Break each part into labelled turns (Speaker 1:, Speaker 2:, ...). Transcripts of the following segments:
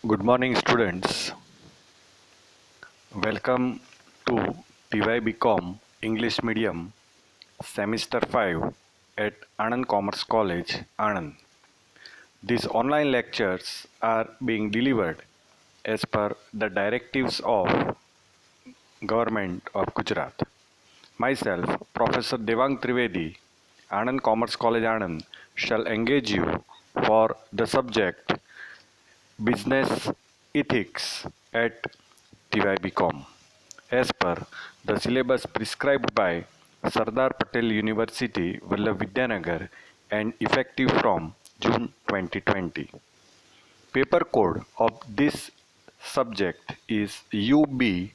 Speaker 1: Good morning, students. Welcome to TY English Medium Semester 5 at Anand Commerce College, Anand. These online lectures are being delivered as per the directives of Government of Gujarat. Myself, Professor Devang Trivedi, Anand Commerce College, Anand, shall engage you for the subject Business Ethics at TYBCom as per the syllabus prescribed by Sardar Patel University, Vallabh and effective from June 2020. Paper code of this subject is UB05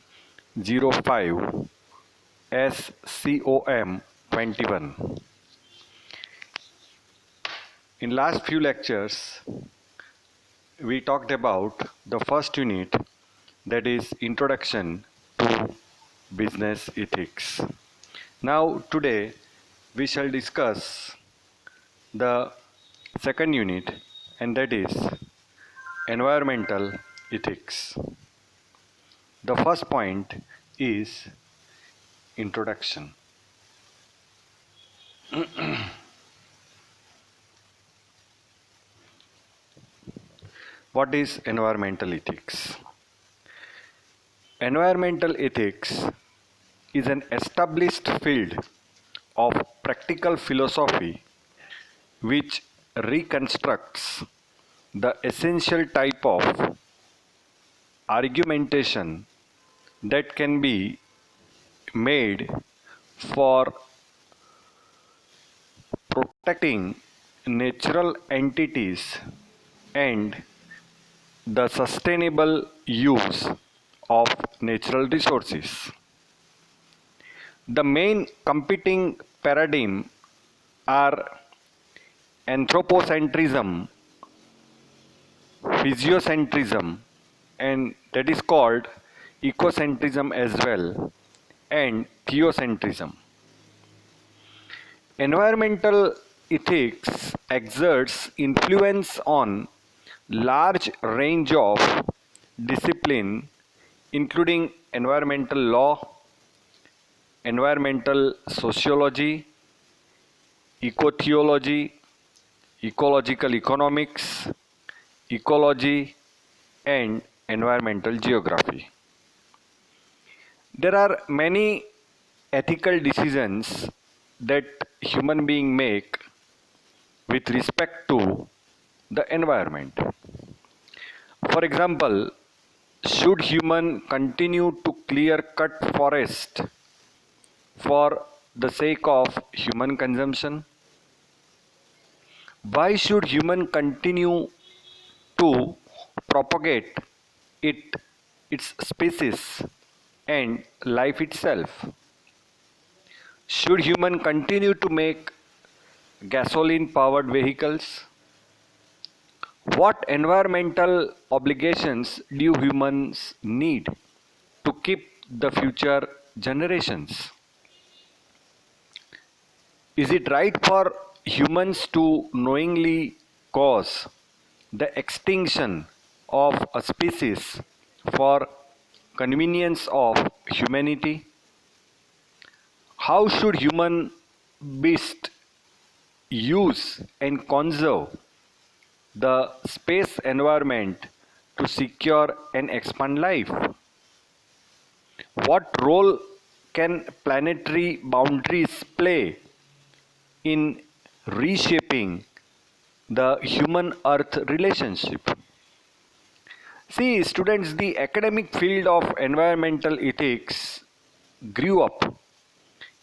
Speaker 1: SCOM 21. In last few lectures, we talked about the first unit, that is Introduction to Business Ethics. Now today we shall discuss the second unit, and that is Environmental Ethics. The first point is Introduction. What is environmental ethics? Environmental ethics is an established field of practical philosophy which reconstructs the essential type of argumentation that can be made for protecting natural entities and the sustainable use of natural resources. The main competing paradigm are anthropocentrism, physiocentrism, and that is called ecocentrism as well, and theocentrism. Environmental ethics exerts influence on large range of discipline including environmental law, environmental sociology, ecotheology, ecological economics, ecology, and environmental geography. There are many ethical decisions that human beings make with respect to the environment. For example, should human continue to clear cut forest for the sake of human consumption? Why should human continue to propagate its species and life itself? Should human continue to make gasoline powered vehicles? What environmental obligations do humans need to keep the future generations? Is it right for humans to knowingly cause the extinction of a species for convenience of humanity? How should human beast use and conserve the space environment to secure and expand life? What role can planetary boundaries play in reshaping the human earth relationship? See, students, the academic field of environmental ethics grew up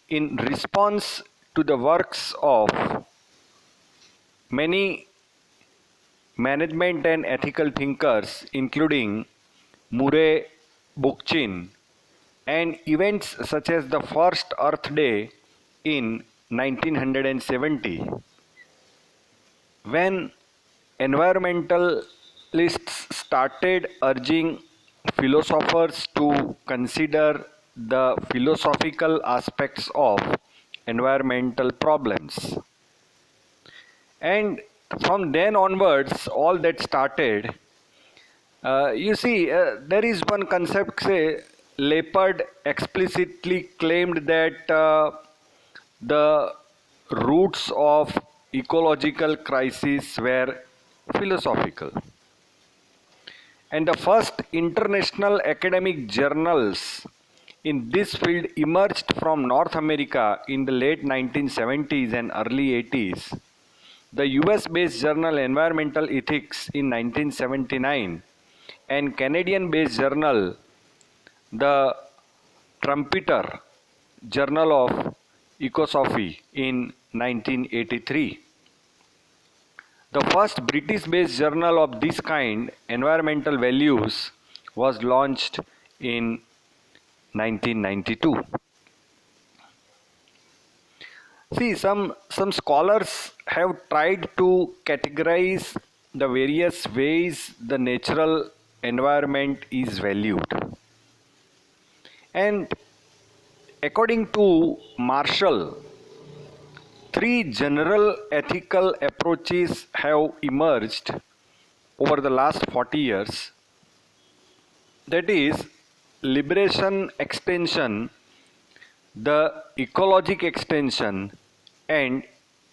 Speaker 1: in response to the works of many management and ethical thinkers, including Murray Bookchin, and events such as the first Earth Day in 1970, when environmentalists started urging philosophers to consider the philosophical aspects of environmental problems. And from then onwards, all that started You see, there is one concept, say, Leopard explicitly claimed that the roots of ecological crisis were philosophical. And the first international academic journals in this field emerged from North America in the late 1970s and early 80s. The US based journal Environmental Ethics in 1979 and Canadian based journal the Trumpeter Journal of Ecosophy in 1983. The first British based journal of this kind, Environmental Values, was launched in 1992. See, some scholars have tried to categorize the various ways the natural environment is valued. And according to Marshall, three general ethical approaches have emerged over the last 40 years. That is, liberation extension, the ecologic extension, and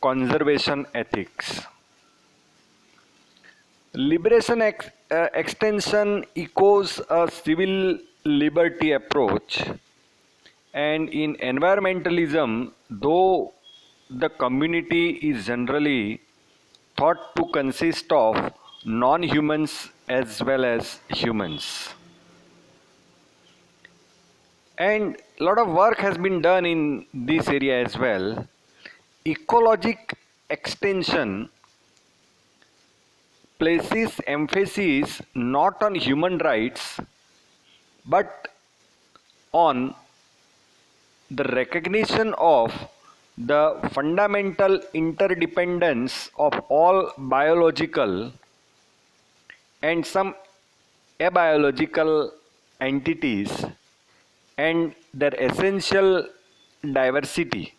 Speaker 1: conservation ethics. Liberation extension echoes a civil liberty approach, and in environmentalism, though the community is generally thought to consist of non-humans as well as humans. And a lot of work has been done in this area as well. Ecologic extension places emphasis not on human rights but on the recognition of the fundamental interdependence of all biological and some abiological entities and their essential diversity.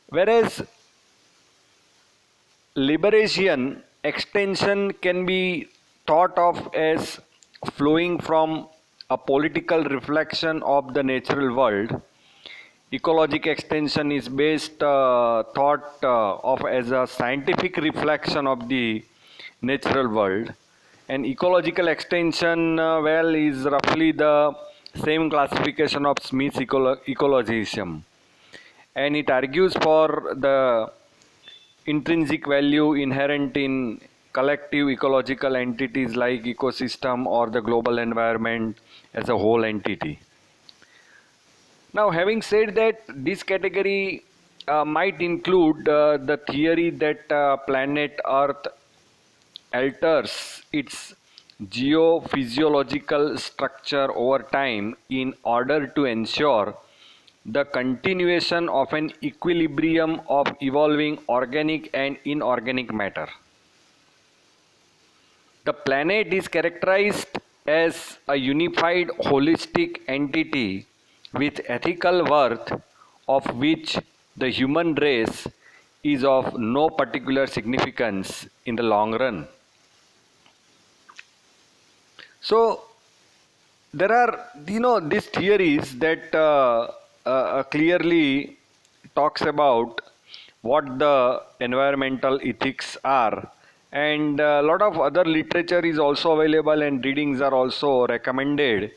Speaker 1: Whereas liberation extension can be thought of as flowing from a political reflection of the natural world. Ecologic extension is based thought of as a scientific reflection of the natural world, and ecological extension well is roughly the same classification of Smith's ecologism, and it argues for the intrinsic value inherent in collective ecological entities like ecosystem or the global environment as a whole entity. Now, having said that, this category might include the theory that planet Earth alters its geophysiological structure over time in order to ensure the continuation of an equilibrium of evolving organic and inorganic matter. The planet is characterized as a unified holistic entity with ethical worth, of which the human race is of no particular significance in the long run. So there are, these theories that clearly talks about what the environmental ethics are, and a lot of other literature is also available and readings are also recommended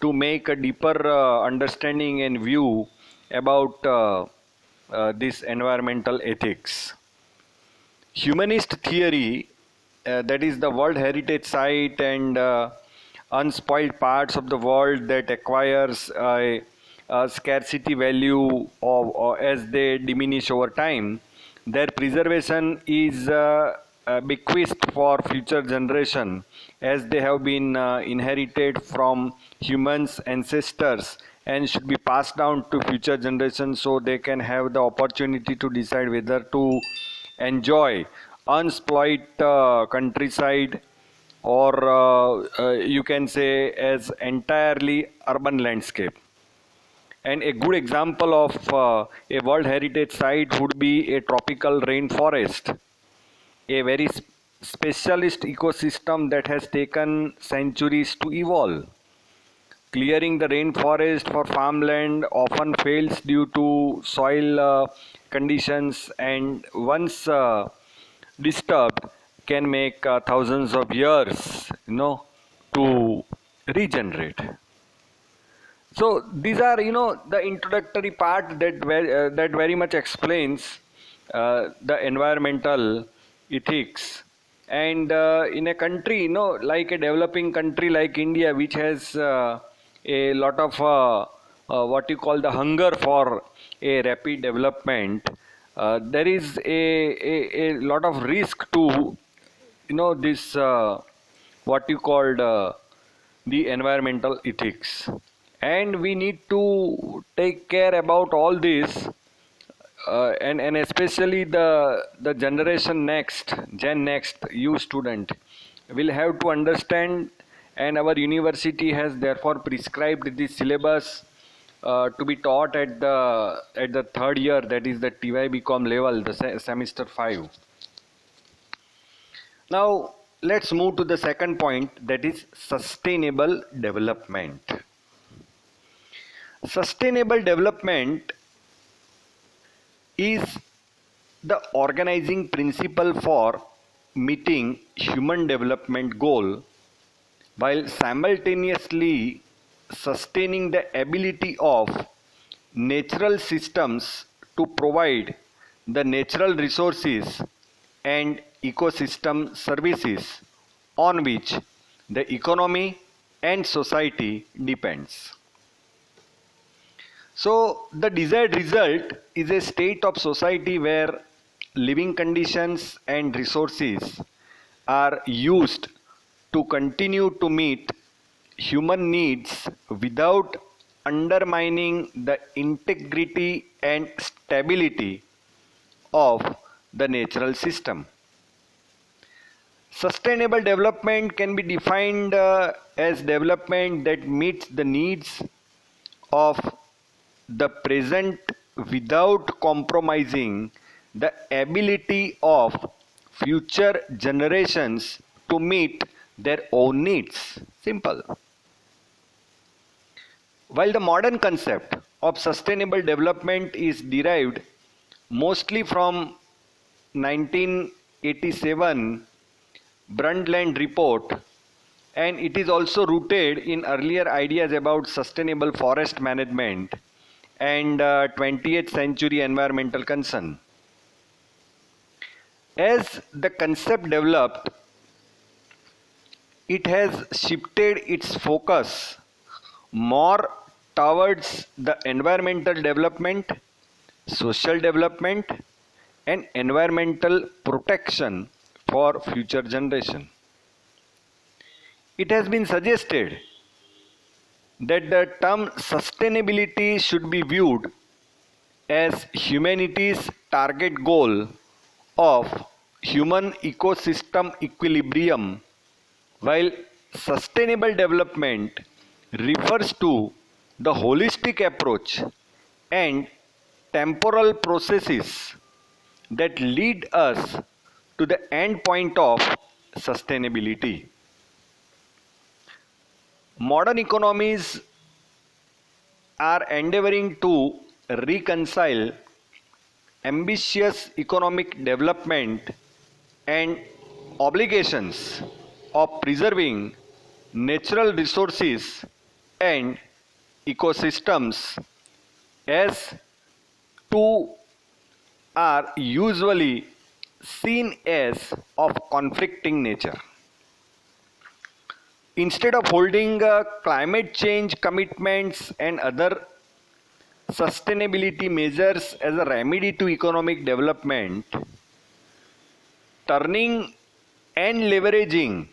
Speaker 1: to make a deeper understanding and view about this environmental ethics. Humanist theory, that is the World Heritage Site and unspoiled parts of the world that acquires a scarcity value as they diminish over time, their preservation is bequeathed for future generation as they have been inherited from humans ancestors and should be passed down to future generations so they can have the opportunity to decide whether to enjoy unspoiled countryside or you can say as entirely urban landscape. And a good example of a World Heritage Site would be a tropical rainforest, a very specialist ecosystem that has taken centuries to evolve. Clearing the rainforest for farmland often fails due to soil conditions, and once disturbed can make thousands of years, to regenerate. So these are, the introductory part that very much explains the environmental ethics. And in a country, like a developing country like India, which has a lot of what you call the hunger for a rapid development, there is a lot of risk to, this what you called the environmental ethics, and we need to take care about all this, and especially the generation next, gen next, you student will have to understand, and our university has therefore prescribed the syllabus to be taught at the third year, that is the TY BCom level, the semester 5. Now let's move to the second point, that is sustainable development. Sustainable development is the organizing principle for meeting human development goal while simultaneously sustaining the ability of natural systems to provide the natural resources and ecosystem services on which the economy and society depends. So the desired result is a state of society where living conditions and resources are used to continue to meet human needs without undermining the integrity and stability of the natural system. Sustainable development can be defined as development that meets the needs of the present without compromising the ability of future generations to meet their own needs. Simple. While the modern concept of sustainable development is derived mostly from 1987 Brundtland report, and it is also rooted in earlier ideas about sustainable forest management and 20th century environmental concern. As the concept developed, it has shifted its focus more towards the environmental development, social development, and environmental protection for future generation. It has been suggested that the term sustainability should be viewed as humanity's target goal of human ecosystem equilibrium, while sustainable development refers to the holistic approach and temporal processes that lead us to the end point of sustainability. Modern economies are endeavoring to reconcile ambitious economic development and obligations of preserving natural resources and ecosystems, as two are usually seen as of conflicting nature. Instead of holding climate change commitments and other sustainability measures as a remedy to economic development, turning and leveraging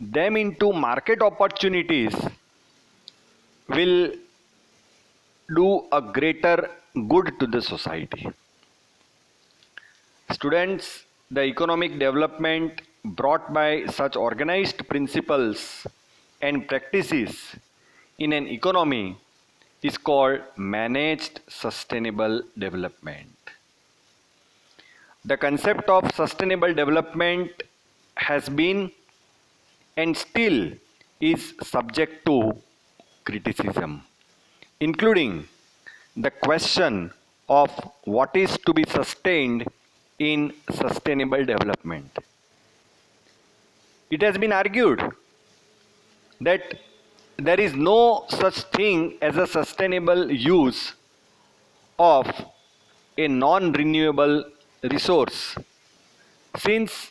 Speaker 1: them into market opportunities will do a greater good to the society. Students, the economic development brought by such organized principles and practices in an economy is called managed sustainable development. The concept of sustainable development has been and still is subject to criticism, including the question of what is to be sustained in sustainable development. It has been argued that there is no such thing as a sustainable use of a non renewable resource, since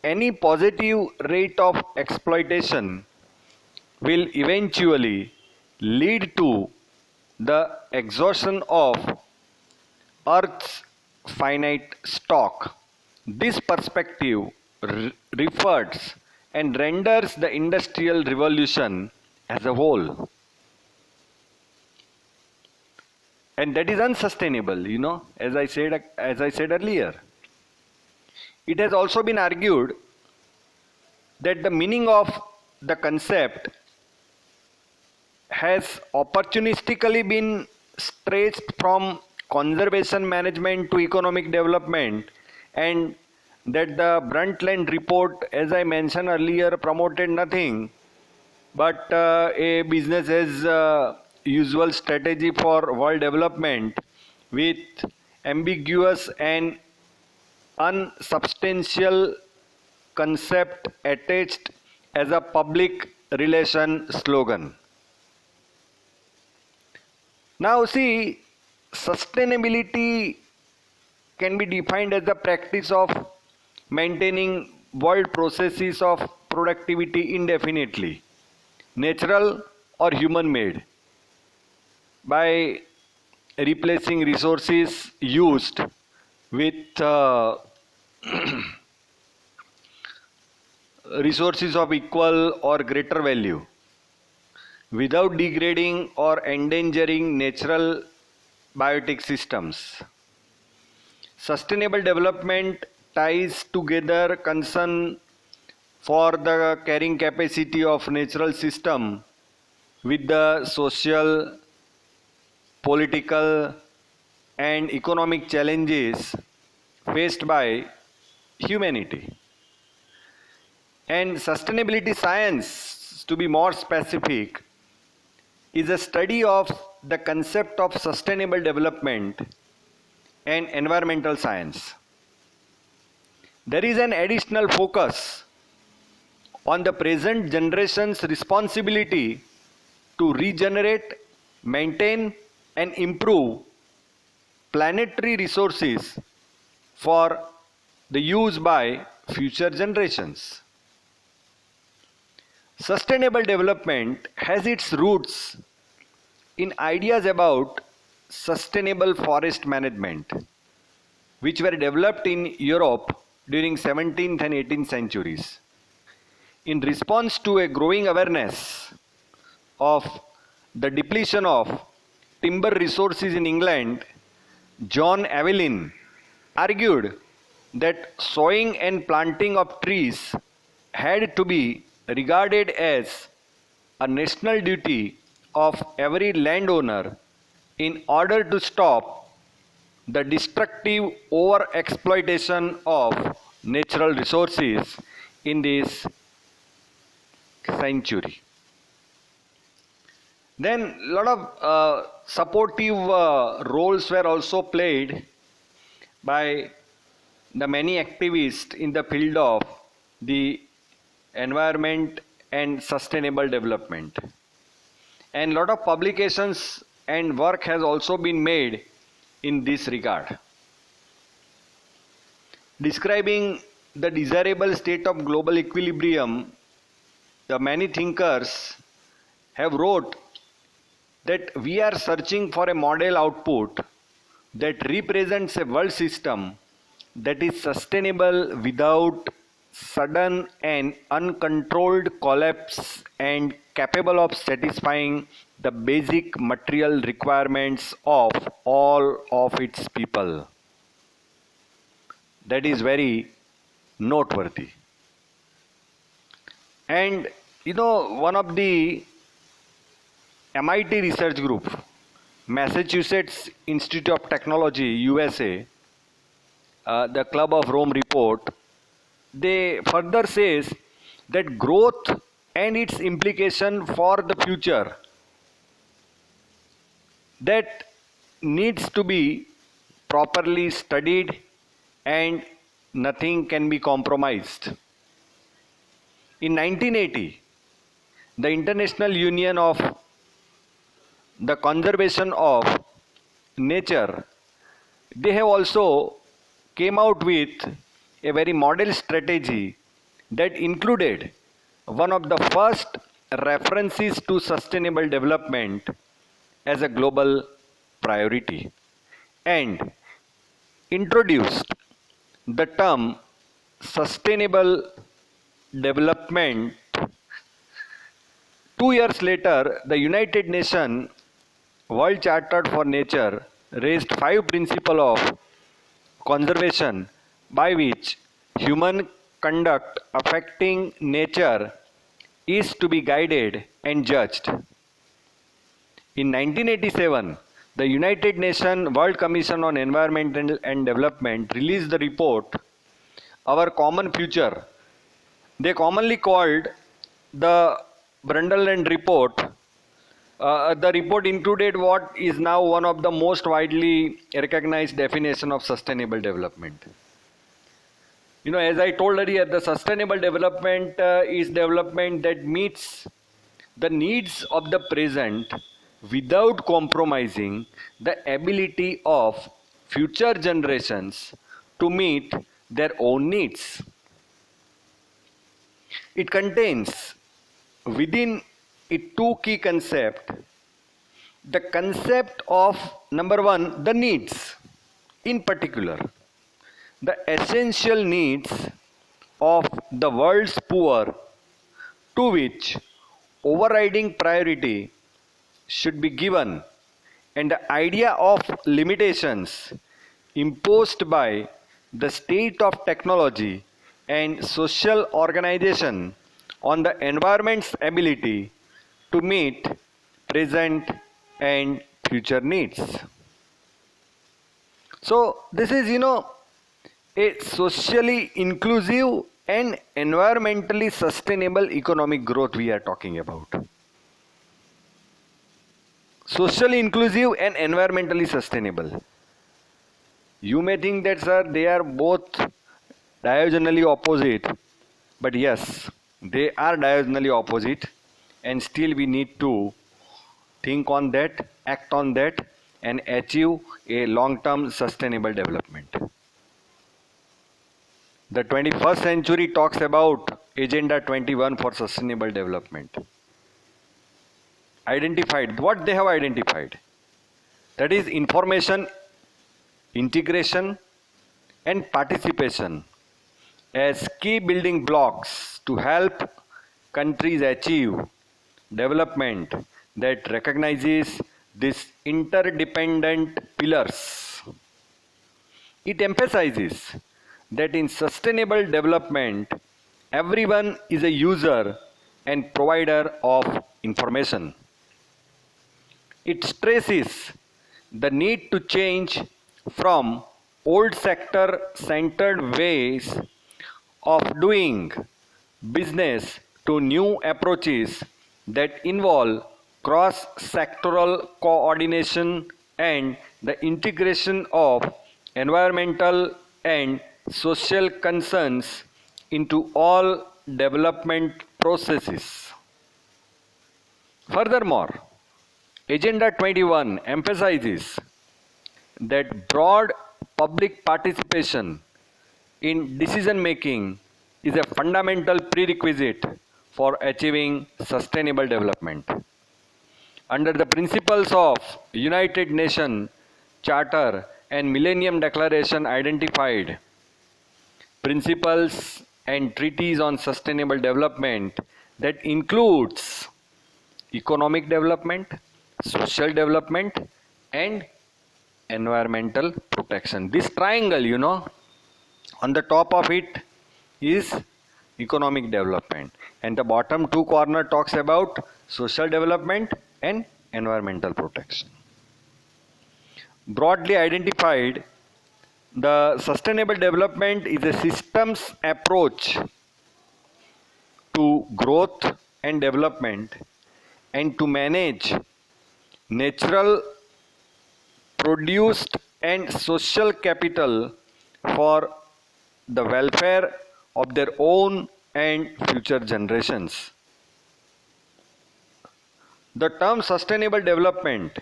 Speaker 1: any positive rate of exploitation will eventually lead to the exhaustion of Earth's finite stock. This perspective refers and renders the Industrial Revolution as a whole, and that is unsustainable. As I said earlier, it has also been argued that the meaning of the concept has opportunistically been stretched from conservation management to economic development, and that the Brundtland report, as I mentioned earlier, promoted nothing but a business as usual strategy for world development with ambiguous and unsubstantial concept attached as a public relation slogan. Now, see, sustainability can be defined as the practice of maintaining world processes of productivity indefinitely, natural or human made, by replacing resources used with resources of equal or greater value, without degrading or endangering natural biotic systems. Sustainable development ties together concern for the carrying capacity of natural system with the social, political and economic challenges faced by humanity. And sustainability science, to be more specific, is a study of the concept of sustainable development and environmental science. There is an additional focus on the present generation's responsibility to regenerate, maintain and improve planetary resources for the use by future generations. Sustainable development has its roots in ideas about sustainable forest management, which were developed in Europe during 17th and 18th centuries. In response to a growing awareness of the depletion of timber resources in England, John Evelyn argued that sowing and planting of trees had to be regarded as a national duty of every landowner in order to stop the destructive overexploitation of natural resources in this century. Then a lot of supportive roles were also played by the many activists in the field of the environment and sustainable development. And a lot of publications and work has also been made in this regard. Describing the desirable state of global equilibrium, the many thinkers have wrote that we are searching for a model output that represents a world system that is sustainable without sudden and uncontrolled collapse and capable of satisfying the basic material requirements of all of its people. That is very noteworthy. And one of the MIT research group, Massachusetts Institute of Technology, USA, the Club of Rome report they further says that growth and its implication for the future that needs to be properly studied and nothing can be compromised. In 1980, the International Union of the Conservation of Nature, they have also came out with a very model strategy that included one of the first references to sustainable development as a global priority and introduced the term sustainable development. 2 years later, the United Nations World Charter for Nature raised 5 principles of conservation by which human conduct affecting nature is to be guided and judged. In 1987, the United Nations World Commission on Environment and Development released the report Our Common Future. They commonly called the Brundtland Report. The report included what is now one of the most widely recognized definition of sustainable development. As I told earlier, the sustainable development is development that meets the needs of the present without compromising the ability of future generations to meet their own needs. It contains within it two key concepts. The concept of number one, the needs, in particular, the essential needs of the world's poor, to which overriding priority should be given, and the idea of limitations imposed by the state of technology and social organization on the environment's ability to meet present and future needs. So this is a socially inclusive and environmentally sustainable economic growth we are talking about. Socially inclusive and environmentally sustainable. You may think that, sir, they are both diagonally opposite, but yes, they are diagonally opposite, and still we need to think on that, act on that, and achieve a long-term sustainable development. The 21st century talks about Agenda 21 for Sustainable Development. Identified what they have identified, that is information, integration, and participation as key building blocks to help countries achieve development that recognizes these interdependent pillars. It emphasizes that in sustainable development, everyone is a user and provider of information. It stresses the need to change from old sector centered ways of doing business to new approaches that involve cross sectoral coordination and the integration of environmental and social concerns into all development processes. Furthermore, Agenda 21 emphasizes that broad public participation in decision making is a fundamental prerequisite for achieving sustainable development. Under the principles of United Nations Charter and Millennium Declaration identified principles and treaties on sustainable development that includes economic development, social development, and environmental protection. This triangle, on the top of it is economic development, and the bottom two corner talks about social development and environmental protection. Broadly identified, The sustainable development is a systems approach to growth and development and to manage natural produced and social capital for the welfare of their own and future generations. The term sustainable development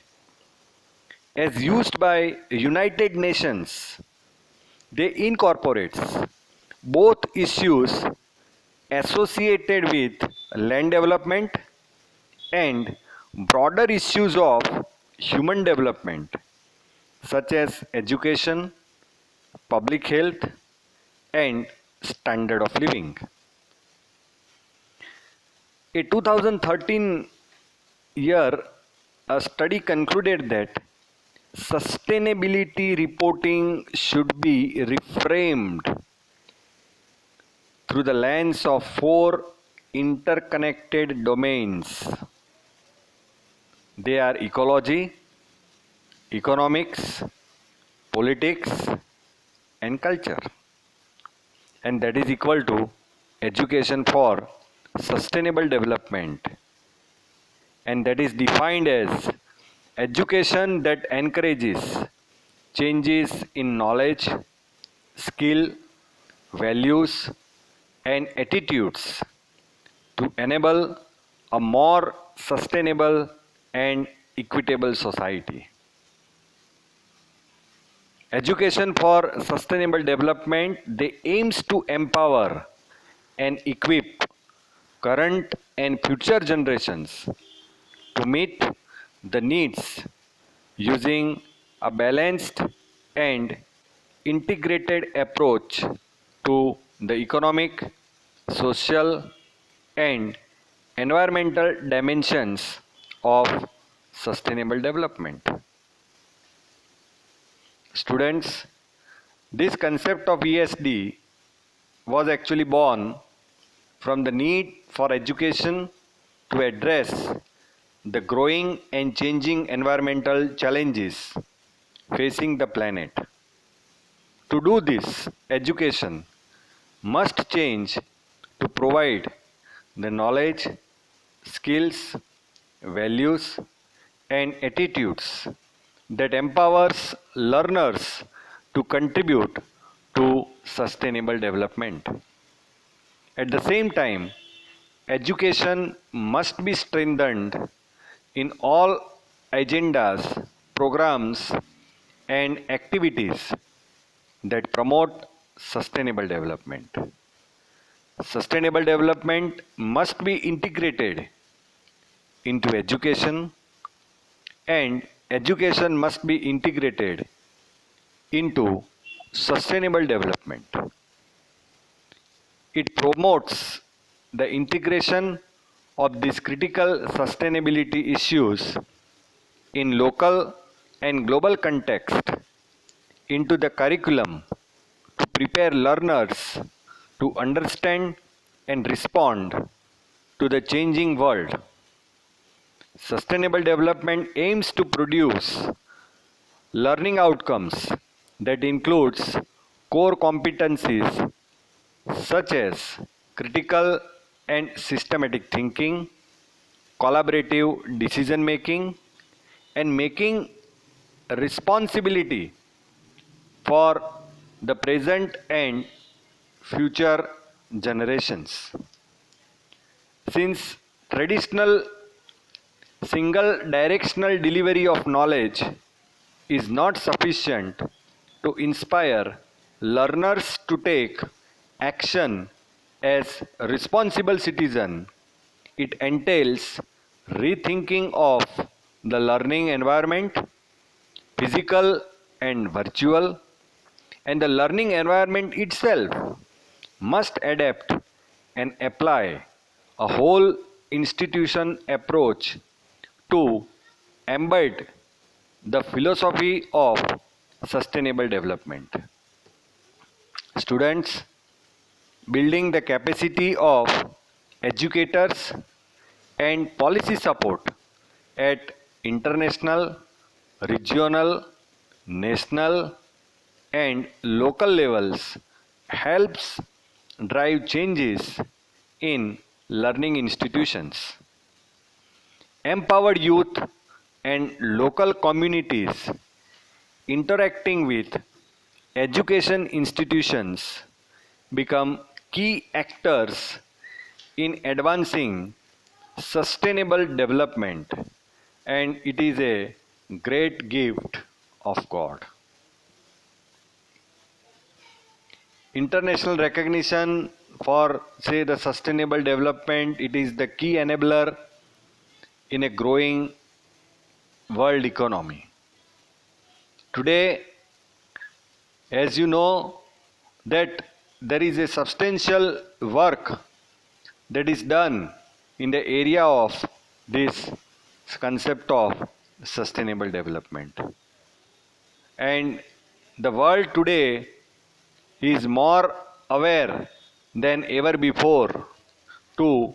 Speaker 1: as used by United Nations, they incorporates both issues associated with land development and broader issues of human development such as education, public health, and standard of living. A 2013 year, a study concluded that sustainability reporting should be reframed through the lens of four interconnected domains. They are ecology, economics, politics, and culture. And that is equal to education for sustainable development. And that is defined as education that encourages changes in knowledge, skill, values, and attitudes to enable a more sustainable and equitable society. Education for sustainable development, they aims to empower and equip current and future generations to meet the needs using a balanced and integrated approach to the economic, social, and environmental dimensions of sustainable development. Students, this concept of ESD was actually born from the need for education to address the growing and changing environmental challenges facing the planet. To do this, education must change to provide the knowledge, skills, values, and attitudes that empowers learners to contribute to sustainable development. At the same time, education must be strengthened in all agendas, programs, and activities that promote sustainable development. Sustainable development must be integrated into education, and education must be integrated into sustainable development. It promotes the integration of these critical sustainability issues in local and global context into the curriculum to prepare learners to understand and respond to the changing world. Sustainable development aims to produce learning outcomes that includes core competencies such as critical and systematic thinking, collaborative decision making, and making responsibility for the present and future generations. Since traditional single directional delivery of knowledge is not sufficient to inspire learners to take action as responsible citizen, it entails rethinking of the learning environment, physical and virtual, and the learning environment itself must adapt and apply a whole institution approach to embed the philosophy of sustainable development. Students, building the capacity of educators and policy support at international, regional, national, and local levels helps drive changes in learning institutions. Empowered youth and local communities interacting with education institutions become key actors in advancing sustainable development, and it is a great gift of God. International recognition for, say, the sustainable development, it is the key enabler in a growing world economy. Today, as you know, that there is a substantial work that is done in the area of this concept of sustainable development. And the world today is more aware than ever before to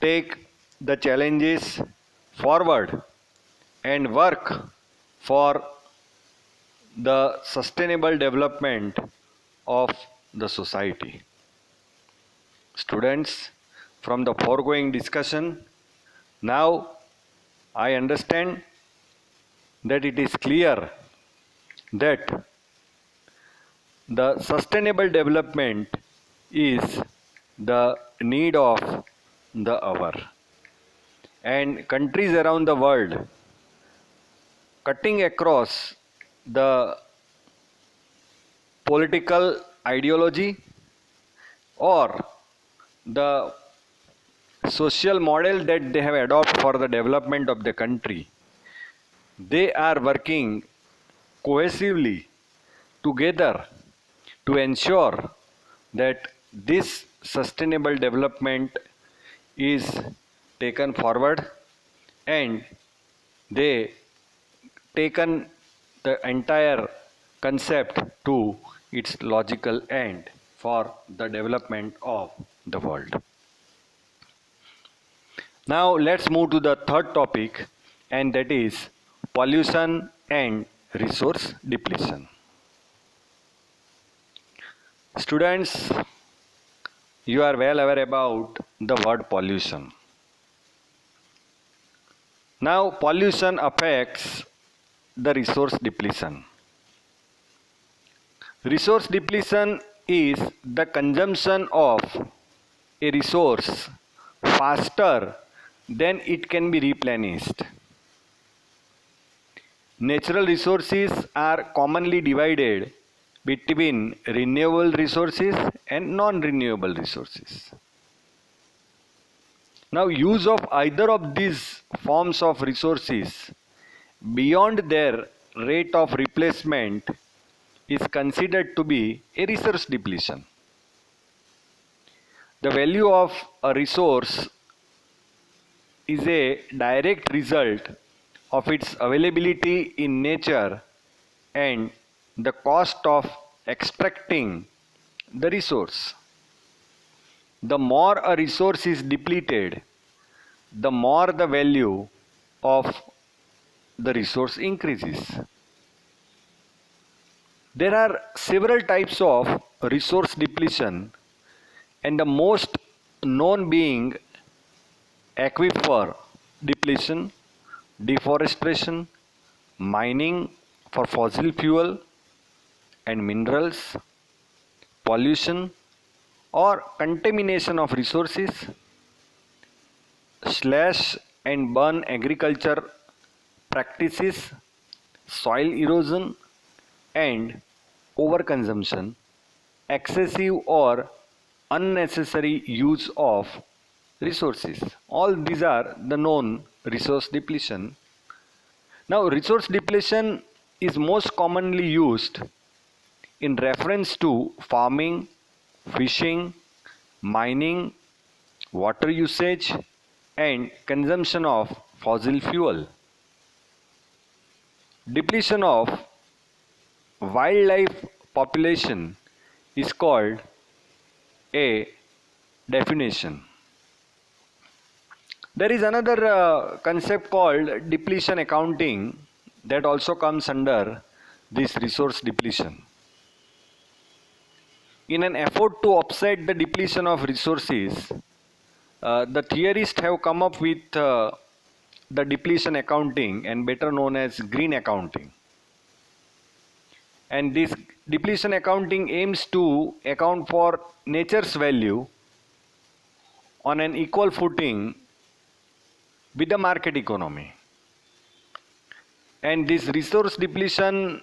Speaker 1: take the challenges forward and work for the sustainable development of the society. Students, from the foregoing discussion, now I understand that it is clear that the sustainable development is the need of the hour, and countries around the world cutting across the political ideology or the social model that they have adopted for the development of the country, they are working cohesively together to ensure that this sustainable development is taken forward, and they taken the entire concept to its logical end for the development of the world. Now let's move to the third topic, and that is pollution and resource depletion. Students, you are well aware about the word pollution. Now pollution affects the resource depletion. Resource depletion is the consumption of a resource faster than it can be replenished. Natural resources are commonly divided between renewable resources and non-renewable resources. Now, use of either of these forms of resources beyond their rate of replacement is considered to be a resource depletion. The value of a resource is a direct result of its availability in nature and the cost of extracting the resource. The more a resource is depleted, the more the value of the resource increases. There are several types of resource depletion, and the most known being aquifer depletion, deforestation, mining for fossil fuel and minerals, pollution or contamination of resources, slash and burn agriculture practices, soil erosion and overconsumption, excessive or unnecessary use of resources. All these are the known resource depletion. Now, resource depletion is most commonly used in reference to farming, fishing, mining, water usage, and consumption of fossil fuel. Depletion of wildlife population is called a definition. There is another concept called depletion accounting that also comes under this resource depletion. In an effort to offset the depletion of resources, the theorists have come up with the depletion accounting, and better known as green accounting. And this depletion accounting aims to account for nature's value on an equal footing with the market economy. And this resource depletion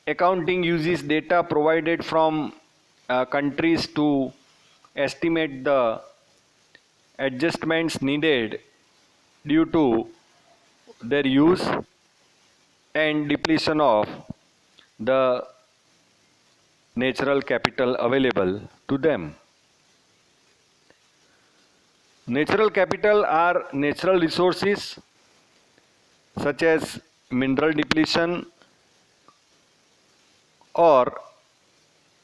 Speaker 1: accounting uses data provided from countries to estimate the adjustments needed due to their use and depletion of the natural capital available to them. Natural capital are natural resources such as mineral depletion or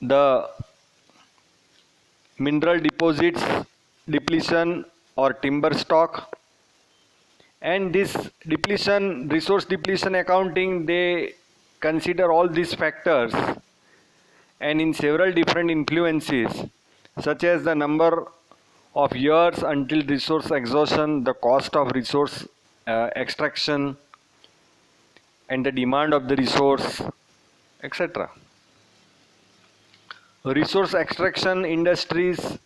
Speaker 1: the mineral deposits depletion or timber stock. And this depletion, resource depletion accounting, they consider all these factors and in several different influences such as the number of years until resource exhaustion, the cost of resource extraction, and the demand of the resource, etc. Resource extraction industries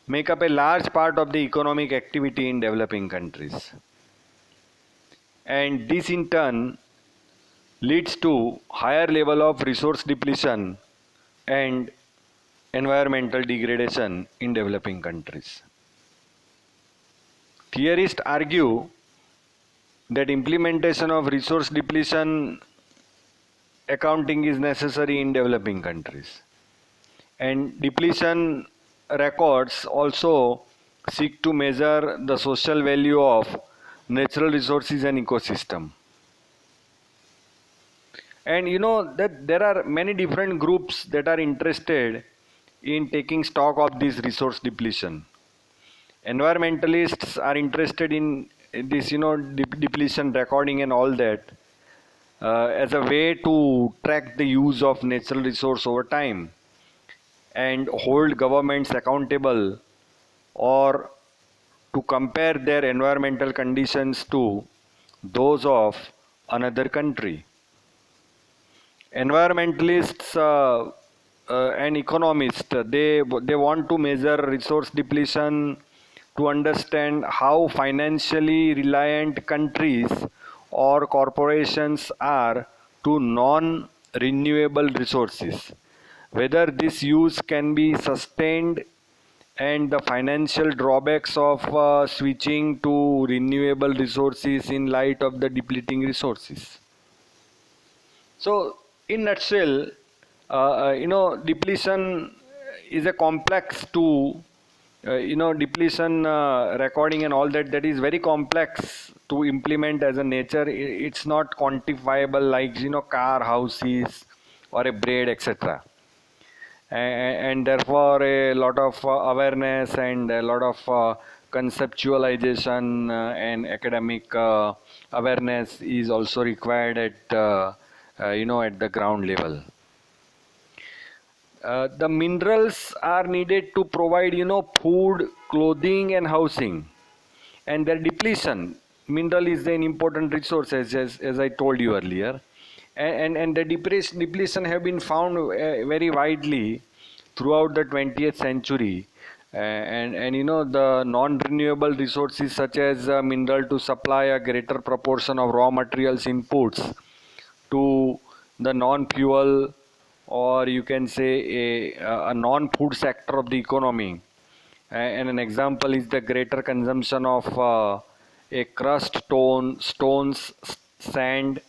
Speaker 1: make up a large part of the economic activity in developing countries. And this in turn leads to higher level of resource depletion and environmental degradation in developing countries. Theorists argue that implementation of resource depletion accounting is necessary in developing countries. And depletion records also seek to measure the social value of natural resources and ecosystem. And you know that there are many different groups that are interested in taking stock of this resource depletion. Environmentalists are interested in this, depletion recording and all that as a way to track the use of natural resource over time and hold governments accountable or to compare their environmental conditions to those of another country. Environmentalists and economists, they want to measure resource depletion to understand how financially reliant countries or corporations are to non-renewable resources, whether this use can be sustained and the financial drawbacks of switching to renewable resources in light of the depleting resources. So in nutshell, depletion is a complex to depletion recording and all that is very complex to implement as a nature. It's not quantifiable like car, houses or a braid, etc. And therefore a lot of awareness and a lot of conceptualization and academic awareness is also required at at the ground level. The minerals are needed to provide food, clothing and housing, and their depletion, mineral is an important resource as I told you earlier, and the depletion have been found very widely throughout the 20th century, and the non-renewable resources such as mineral to supply a greater proportion of raw materials inputs to the non-fuel, or you can say a non-food sector of the economy. And an example is the greater consumption of a crushed stones, sand,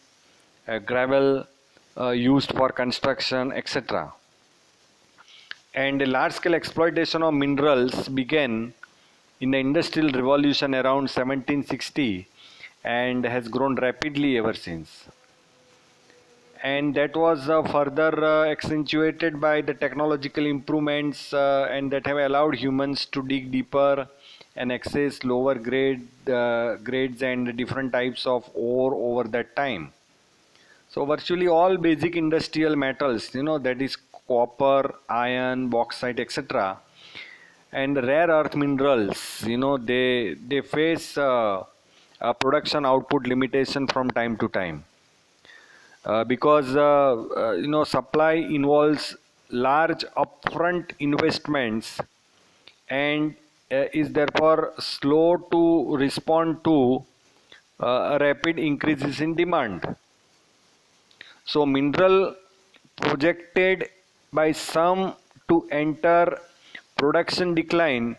Speaker 1: gravel used for construction, etc. And a large-scale exploitation of minerals began in the Industrial Revolution around 1760 and has grown rapidly ever since. And that was further accentuated by the technological improvements and that have allowed humans to dig deeper and access lower grades and different types of ore over that time. So virtually all basic industrial metals, that is copper, iron, bauxite, etc. And rare earth minerals, they face a production output limitation from time to time, because supply involves large upfront investments and is therefore slow to respond to rapid increases in demand. So mineral projected by some to enter production decline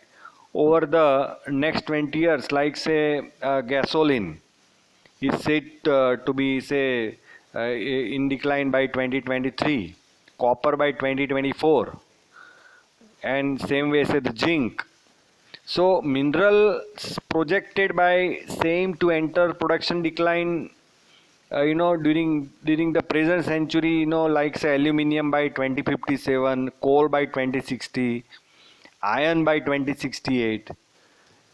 Speaker 1: over the next 20 years, like say gasoline is said to be say in decline by 2023, copper by 2024, and same way say the zinc. So minerals projected by same to enter production decline, during the present century, like say aluminum by 2057, coal by 2060, iron by 2068.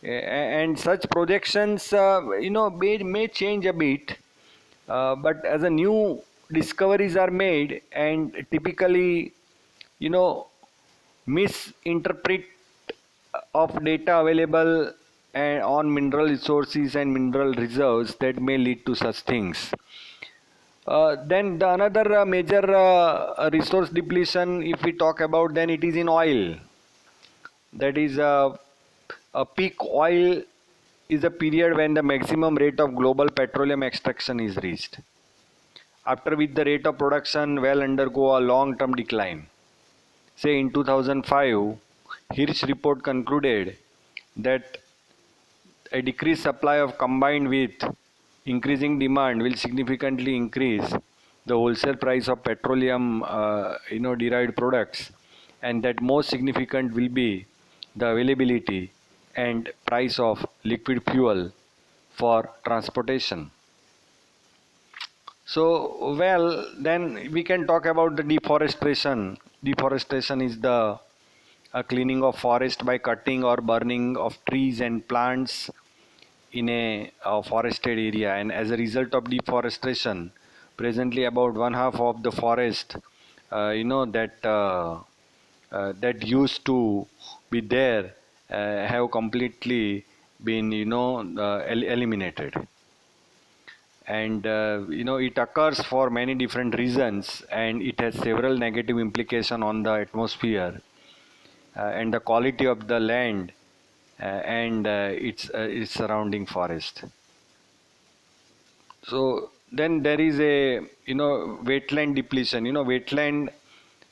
Speaker 1: And such projections may change a bit, but as a new discoveries are made and typically you know misinterpret of data available and on mineral resources and mineral reserves, that may lead to such things. Then the another major resource depletion, if we talk about, then it is in oil. That is a peak oil is a period when the maximum rate of global petroleum extraction is reached, after which the rate of production will undergo a long-term decline. Say in 2005, Hirsch report concluded that a decreased supply of combined with increasing demand will significantly increase the wholesale price of petroleum derived products, and that most significant will be the availability and price of liquid fuel for transportation. So, well, then we can talk about the deforestation. Deforestation is the cleaning of forest by cutting or burning of trees and plants in a forested area. And as a result of deforestation, presently about one half of the forest, that used to be there, have completely been eliminated. And it occurs for many different reasons, and it has several negative implications on the atmosphere and the quality of the land and its surrounding forest. So then there is a wetland depletion. Wetland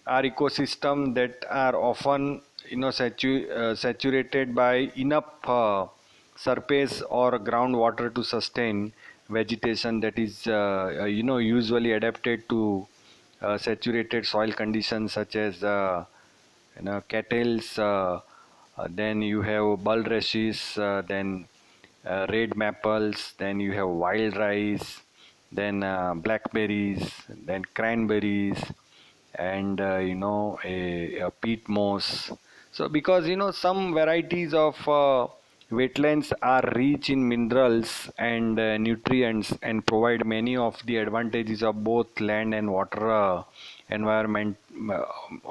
Speaker 1: are ecosystem that are often saturated by enough surface or groundwater to sustain vegetation that is usually adapted to saturated soil conditions, such as cattles, then you have bulrushes, then red maples, then you have wild rice, then blackberries, then cranberries, and a peat moss. So because some varieties of wetlands are rich in minerals and nutrients and provide many of the advantages of both land and water environment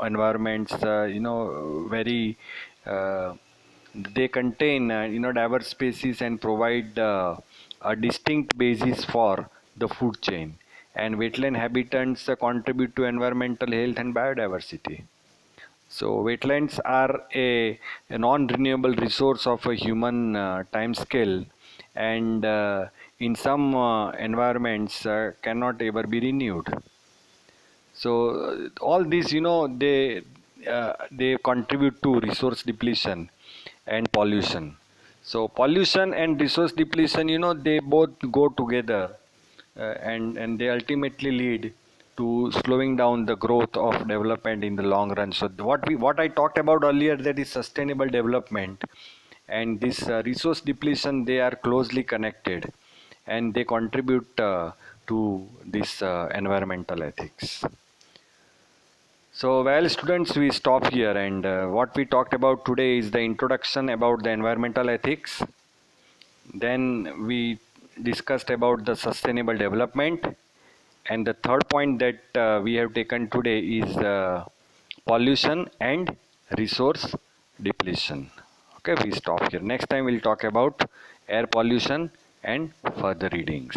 Speaker 1: environments, very they contain diverse species and provide a distinct basis for the food chain. And wetland habitats contribute to environmental health and biodiversity. So wetlands are a non-renewable resource of a human time scale, and in some environments cannot ever be renewed. So all these, they contribute to resource depletion and pollution. So pollution and resource depletion, they both go together, and they ultimately lead to slowing down the growth of development in the long run. So what I talked about earlier, that is sustainable development, and this resource depletion, they are closely connected, and they contribute to this environmental ethics. So, well, students, we stop here, and what we talked about today is the introduction about the environmental ethics. Then we discussed about the sustainable development, and the third point that we have taken today is pollution and resource depletion. Okay, we stop here. Next time we'll talk about air pollution and further readings.